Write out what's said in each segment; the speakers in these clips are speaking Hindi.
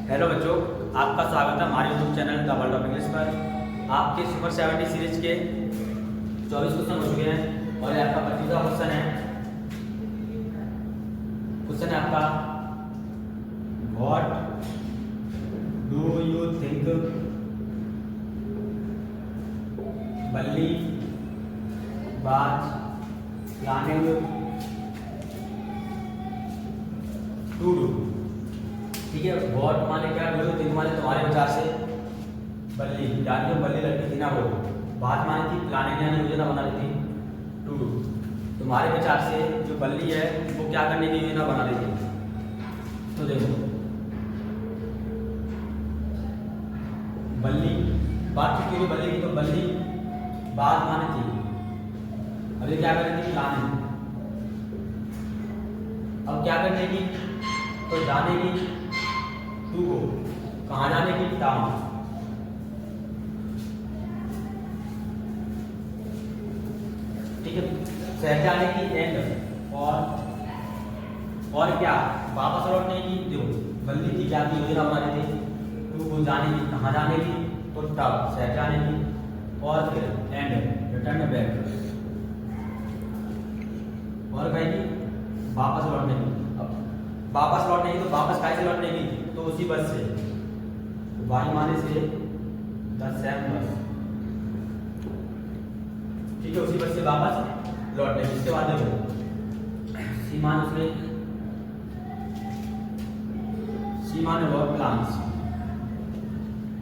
हेलो बच्चों, आपका स्वागत है हमारे YouTube channel the world of English पर। आपके सुपर 70 सीरीज के 24 क्वेश्चन हो चुके हैं और ये आपका 25वां क्वेश्चन है। क्वेश्चन है आपका, व्हाट डू यू थिंक बल्ली वाज प्लानिंग टू डू। ठीक है, व्हाट माने क्या, डू थिंक माने तुम्हारे विचार से बल्ली यानी जो बल्ली लड़की थी ना वो, बात माने थी प्लानिंग यानी योजना बना रही थी, टू डू तुम्हारे विचार से जो बल्ली है वो क्या करने की योजना बना रही थी। तो देखो, बल्ली बात की बल्ली की, तो बल्ली बात माने थी, अब ये क्या करने की, प्लानिंग। अब क्या करने की, तो जाने की, टू गो कहाँ जाने की, टाउन। ठीक है, शहर जाने की, एंड और क्या, वापस लौटने की। जो बल्ली थी क्या की योजना बना रही थी, टू गो जाने की, कहाँ जाने की, तो टाउन शहर जाने की, और फिर एंड रिटर्न बैक, और कहेगी वापस लौटने की। वापस लौटने की, तो वापस कैसे लौटने की, तो उसी बस से, वाई माने से द सेम बस। ठीक है, उसी बस से वापस लौटने की। इसके बाद देखो, सी मान उसमें, सी मान वो प्लान्स,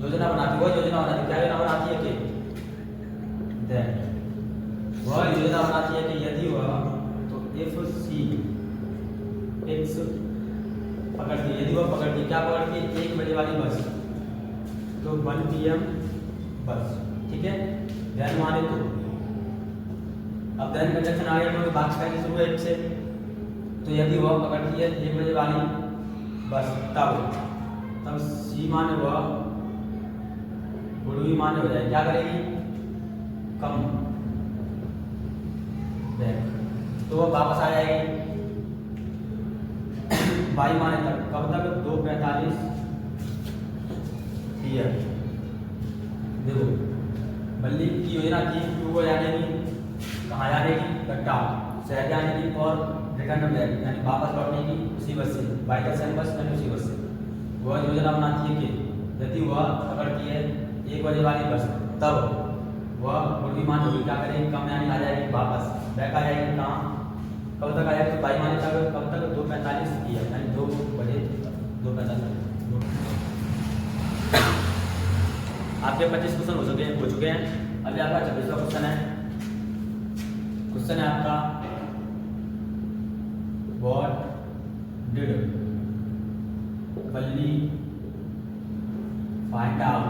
योजना बनाती, वह योजना बनाती, क्या योजना बनाती है कि वह योजना बनाती है कि यदि वह, तो इफ सी एक्स पकड़ती, यदि वह पकड़ती, क्या पकड़ती, 1 बजे वाली बस, तो 1 PM बस। ठीक है, देन माने तो अब देन कंजक्शन आ गया, तो बात करनी शुरू है इससे। तो यदि वह पकड़ती है 1 बजे वाली बस, तब सी माने वह, बुढ़वी माने हो जाए, क्या करेगी, कम बैक, तो वह वापस आ जाएगी। वाई माने तक, कब तक, 2:45 PM। देखो, बल्ली की योजना थी टू को जाने की, कहाँ जाने की, टाउन शहर जाने की, और रिटर्न बैक यानी वापस लौटने की, उसी बस से, बाई द सेम बस यानी उसी बस से। वह योजना बनाती है कि यदि वह पकड़ती है 1 बजे वाली बस, तब वह बुढ़वी मान होगी, क्या करेगी, कम यानी आ जाएगी वापस, बैक आ जाएगी, कहाँ, कब तक आएगा, तो बाई माने तक, कब तक, 2:45 PM यानी 2 बजे 2:45। आपके 25 क्वेश्चन हो चुके हैं। अभी आपका 26वां क्वेश्चन है। क्वेश्चन है आपका, व्हाट डिड बल्ली find out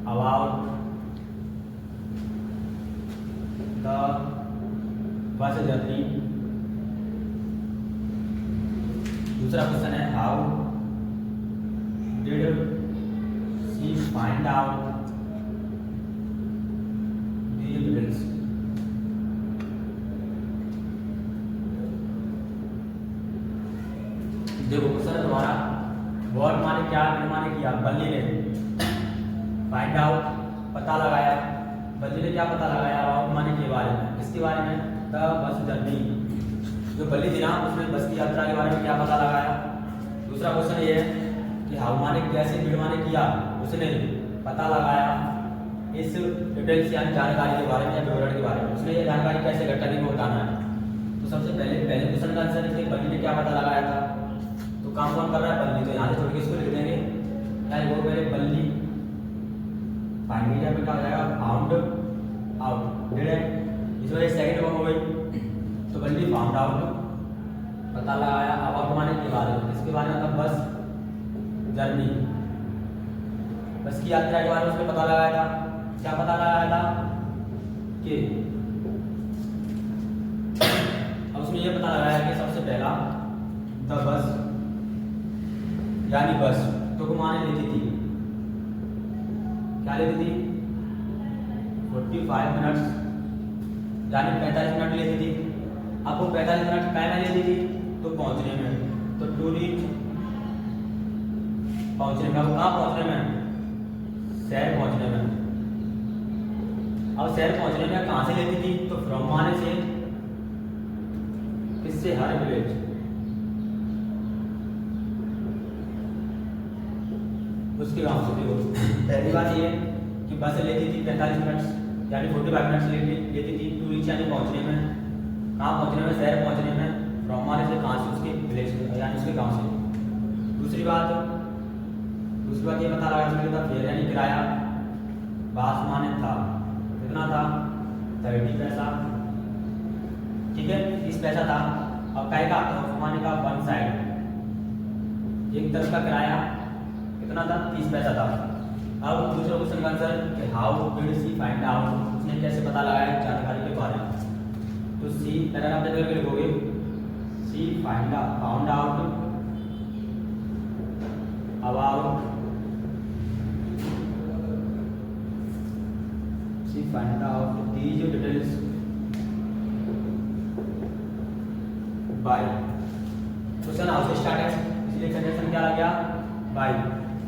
about the bus journey. दूसरा क्वेश्चन है, how did she find out the details. देखो क्वेश्चन है तुम्हारा, व्हाट माने क्या, डिड माने किया, बल्ली ने फाइंड आउट पता लगाया, बल्ली ने क्या पता लगाया, अबाउट माने के बारे में, किसके बारे में, द बस जर्नी, जो बल्ली थी ना उसने बस की यात्रा के बारे में क्या पता लगाया। दूसरा क्वेश्चन ये है कि हाउ माने कैसे, डिड माने किया, उसने पता लगाया इस डिटेल्स यानी जानकारी के बारे में या विवरण के बारे में, उसने ये जानकारी कैसे इकट्ठा की, वो बताना है। तो सबसे पहले क्वेश्चन का आंसर है कि बल्ली ने क्या पता लगाया था। तो काम कौन कर रहा है, बल्ली, तो यहाँ से छोड़ के इसको लिख देंगे, यानी वो पहले बल्ली फाइंड किया, क्या हो जाएगा, फाउंड आउट, डिड है, इस वजह से सेकंड फॉर्म हो गई। तो बल्ली फाउंड आउट पता लगाया, अबाउट माने के बारे में, इसके बारे में, मतलब बस जर्नी, बस की यात्रा के बारे में उसने पता लगाया था। क्या पता लगाया था कि, अब उसने ये पता लगाया कि सबसे पहला द बस यानी बस, तो को माने लेती थी, क्या लेती थी, 45 मिनट्स यानी 45 मिनट लेती थी। अब वो 45 मिनट पहले लेती थी तो पहुंचने में, तो टू रीच पहुंचने में। अब कहाँ पहुंचने में? शहर पहुंचने में। अब शहर पहुंचने में कहाँ से लेती थी? तो फ्रॉम माने से, किससे? हर विलेज। उसके गाँव से। देखो पहली बात ये कि बस लेती थी 45 मिनट यानी 45 मिनट लेती थी टू रीच यानी पहुंचने में। कहाँ पहुंचने में? शहर पहुंचने में। फ्रॉम माने से कहाँ से? उसके विलेज यानी उसके गांव से। दूसरी बात ये पता लगा इसमें था फेयर यानी किराया। बास माने था, कितना था? 30 पैसा, ठीक है, 30 पैसा था। अब काय का ऑफ माने का वन साइड, एक तरफ का किराया कितना था? 30 पैसा था। अब दूसरा क्वेश्चन का आंसर कि how did she find out, उसने कैसे पता लगाया जानकारी के बारे में। तो सी पैराग्राफ में करके लिखोगे she found out about, she find out these details bye. Question how से स्टार्ट है, इसलिए कंडीशन क्या आ गया? बाय।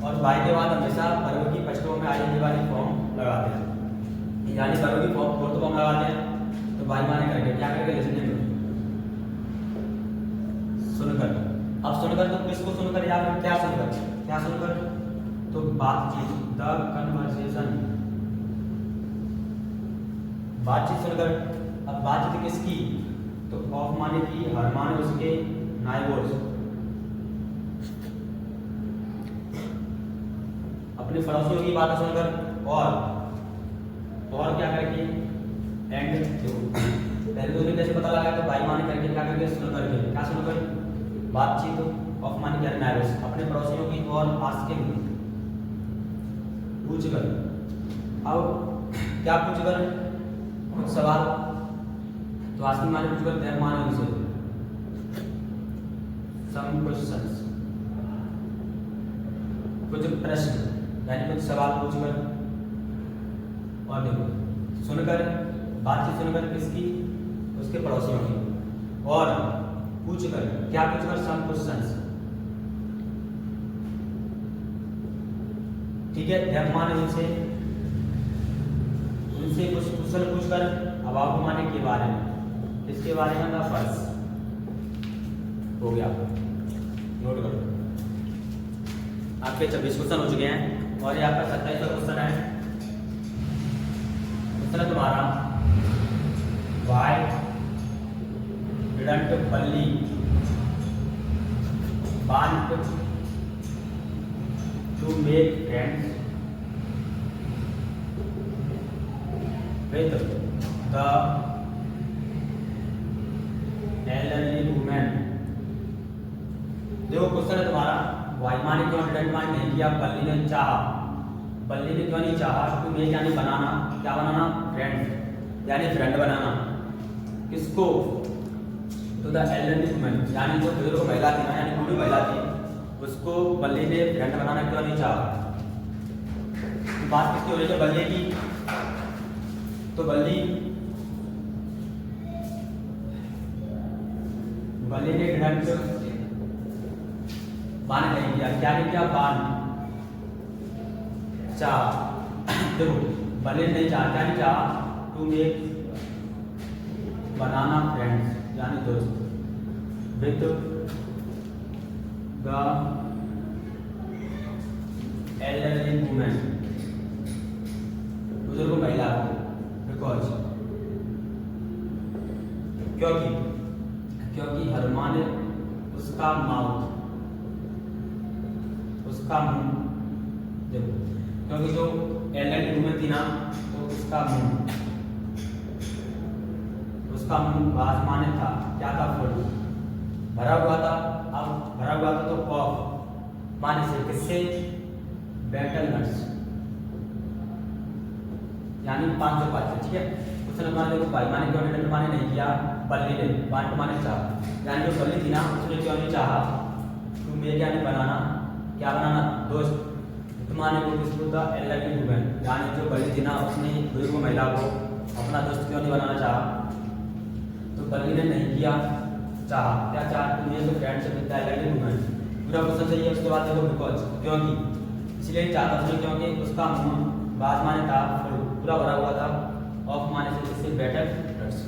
और बाय के बाद हमेशा वर्ब की फर्स्ट में आईएनजी वाली फॉर्म लगाते हैं, यानी वर्ब की फोर्थ फॉर्म लगाते हैं। तो बाय माने करके क्या करेंगे? लिसनिंग में सुनकर। अब सुनकर तो किसको सुनकर या फिर क्या सुनकर? क्या सुनकर? तो बातचीत, द कन्वर्सेशन, बातचीत सुनकर। अब बातचीत किसकी? तो ऑफ माने की, हर माने उसके, नाइबर्स अपने पड़ोसियों की बातें सुनकर। और क्या करके? एंड। पहले तो कैसे पता लगा? तो बाई माने करके क्या करके? सुनकर के। क्या सुनकर? बातचीत। ऑफ माने क्या? नाइबर्स अपने पड़ोसियों की। और आस्किंग पूछकर। अब क्या पूछकर? कुछ सवाल। तो आस्किंग माने पूछकर, देयर माने उनसे, सम क्वेश्चंस कुछ प्रश्न यानी कुछ सवाल पूछकर। और देखो सुनकर, बातचीत सुनकर किसकी? उसके पड़ोसियों की। और पूछकर, क्या पूछकर? सम क्वेश्चंस, ठीक है, देयर माने उनसे कुछ क्वेश्चन पूछकर। अबाउट माने के बारे में, इसके बारे में। फर्स्ट हो गया, नोट करो। आपके 26 क्वेश्चन हो चुके हैं और ये आपका 27वां क्वेश्चन है। क्वेश्चन है तुम्हारा, why didn't Balli want to make friends with the elderly women. देखो क्वेश्चन है तुम्हारा, वाई माने क्यों डिडंट माने नहीं किया? बल्ली ने चाहा, बल्ली ने क्यों नहीं चाहा? टू मेक यानी बनाना, क्या बनाना? फ्रेंड यानी फ्रेंड बनाना। किसको? तो द एल्डरली वुमेन यानी जो बुजुर्ग महिला थी ना, यानी बूढ़ी महिला थी, उसको बल्ली ने फ्रेंड बनाना क्यों नहीं चाहा? तो बात किसकी हो रही है? बल्ली की। तो बल्ली ने डिडंट बान नहीं किया, क्या नहीं किया? बान चाह। देखो बल्ली नहीं चाह, क्या नहीं चाह? टू मेक बनाना फ्रेंड्स यानी दोस्त विद द एल्डरली वुमेन, बुजुर्ग महिला को। बिकॉज क्योंकि हरमान उसका माउथ, उसका मुंह। देखो क्योंकि जो एल्डरली वुमेन थी ना, तो उसका मुंह बासमाने था, क्या था? फुल, भरा हुआ था। अब भरा हुआ था तो ऑफ माने से, किससे? बेटल नट्स यानी 505 से, ठीक है। क्वेश्चन हमारा देखो, भाई माने क्यों डिडंट माने नहीं किया? बल्ली ने, वांट माने चाहा, यानी जो बल्ली थी ना, उसने क्यों नहीं चाहा? टू मेक यानी बनाना, क्या बनाना? दोस्त। माने को किसको? था एल्डरली वुमेन यानी जो बल्ली थी ना, उसने बुजुर्ग महिला को अपना दोस्त क्यों नहीं बनाना चाहा? तो बल्ली ने नहीं किया चाहा, क्या चाहा? To make friends with the elderly women. पूरा क्वेश्चन सही है। उसके बाद देखो बिकॉज, क्योंकि, इसलिए चाहता था क्योंकि उसका मुंह, बात माने था फुल, पूरा भरा हुआ था, ऑफ माने से इससे बेटर रट्स,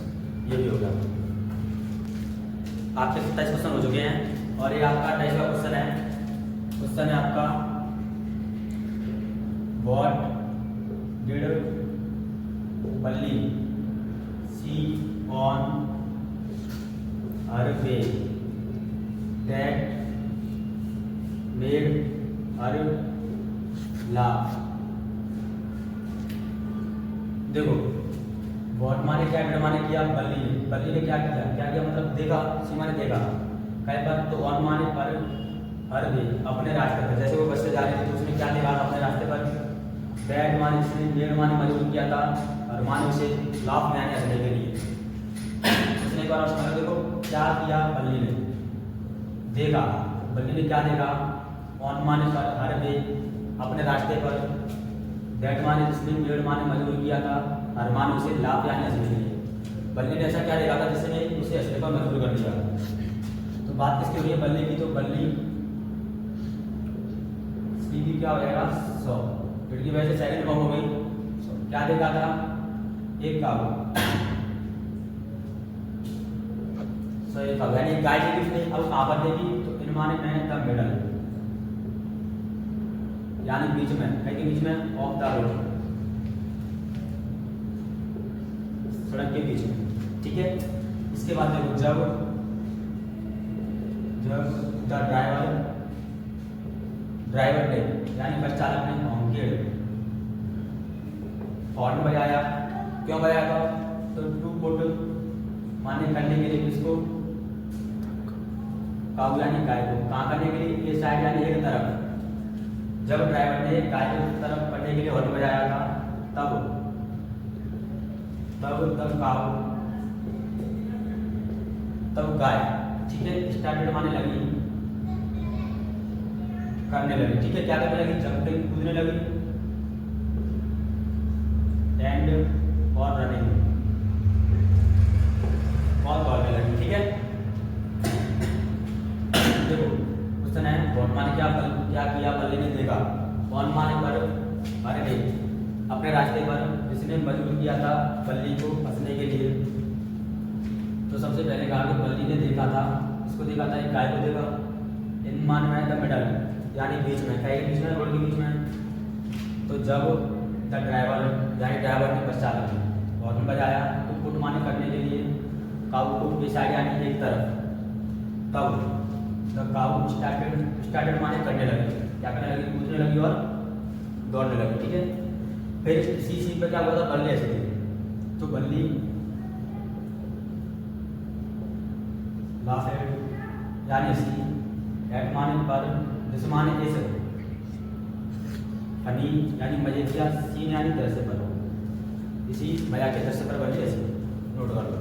ये भी होगा। आपके 27 क्वेश्चन हो चुके हैं और ये आपका 28वां क्वेश्चन है। क्वेश्चन है आपका what did Balli see on her way that made her laugh. देखो व्हाट माने क्या, डिड माने किया, बल्ली ने क्या किया, मतलब देखा, सीमा ने देखा कहीं पर, तो ऑन माने पर, हर वे अपने रास्ते पर, जैसे वो बस से जा रही थी तो उसने क्या देखा अपने रास्ते पर, बैड माने जिसने, मेड माने मजबूर किया था, और माने उसे लाफ में आने हंसने के लिए। उसने एक बार समझ, देखो क्या किया बल्ली ने, देखा, बल्ली ने क्या देखा, ऑन माने पर, हर वे अपने रास्ते पर, दैट माने जिसने, मेड माने मजबूर किया था, और माने उसे लाफ यानी हंसने के लिए। बल्ली ने ऐसा क्या देखा था जिसने उसे हंसने पर मजबूर कर दिया। तो बात किसकी हो रही है, बल्ली की, तो बल्ली की क्या हो जाएगा 100, फिर की वजह से सेकंड फॉर्म हो गई। क्या देखा था, एक काऊ, सो एक काऊ यानी गाय देखी उसने, अब कहाँ पर देखी, तो इन माने में द मिडल, यानी बीच में, है कि बीच में, ऑफ द रोड, सड़क के बीच में, ठीक है। इसके बाद देखो जब द ड्राइवर ने, यानी बस चालक ने हॉर्न हॉर्न बजाया, क्यों बजाया था, तो टू पुट माने करने के लिए किसको, काऊ यानी गाय को, कहाँ करने के लिए, ये साइड यानी एक तरफ। जब ड्राइवर ने गाय की तरफ करने के लिए हॉर्न बजाया था, तब काऊ, तब गाय, ठीक है, स्टार्टेड माने लगी, करने लगी, ठीक है, क्या करने लगी, जंपिंग, कूदने लगी, एंड और रनिंग, और दौड़ने लगी, ठीक है। देखो क्वेश्चन है व्हाट माने क्या किया बल्ली ने देखा, ऑन माने पर, हर वे अपने रास्ते पर, जिसने मजबूर किया था बल्ली को फंसने के लिए। तो सबसे पहले कहा कि बल्ली ने देखा था, इसको देखा था, एक गाय को देखा, इन मान में द मिडल यानी बीच में, गाय के बीच में, रोड के बीच में। तो जब द ड्राइवर यानी ड्राइवर ने बस चालक हॉर्न बजाया, तो पुट माने करने के लिए, काऊ को साइड यानी एक तरफ, तब द काऊ स्टार्टेड माने करने लगी, क्या करने लगी, कूदने लगी और दौड़ने लगी, ठीक है। फिर इसी चीज पर क्या हुआ था, बल्ली ऐसे थी, तो बल्ली लाफेड यानी सी, एट माने पर, दिस माने ऐसे, फनी यानी मजे किया, सीन यानी दृश्य पर, इसी मजा के दृश्य पर बल्ली ऐसे, नोट कर लो।